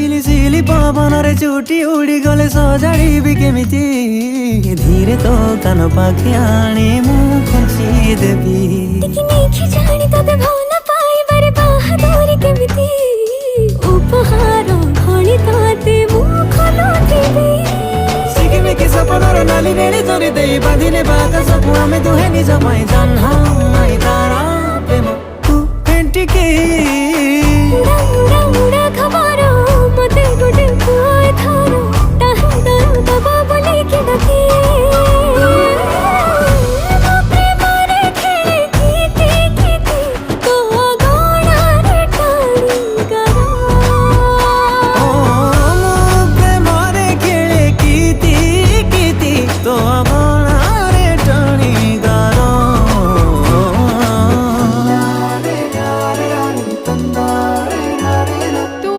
सिली सिली पवनरे चुटी उड़ी गले सजाड़िबी केमिति धीरे तो कान पाखि आनी मु खुंची देबी जानी तते भल पाइबारे बाहादुरी केमिति उपहार भली तते मु खोलुथिबी सिकिमिकी सपनर नाली नेली तोरी देई बांधिने बाकसकु आमे दुहे निज पाई जन्म तारा प्रेम तू फेंटिकी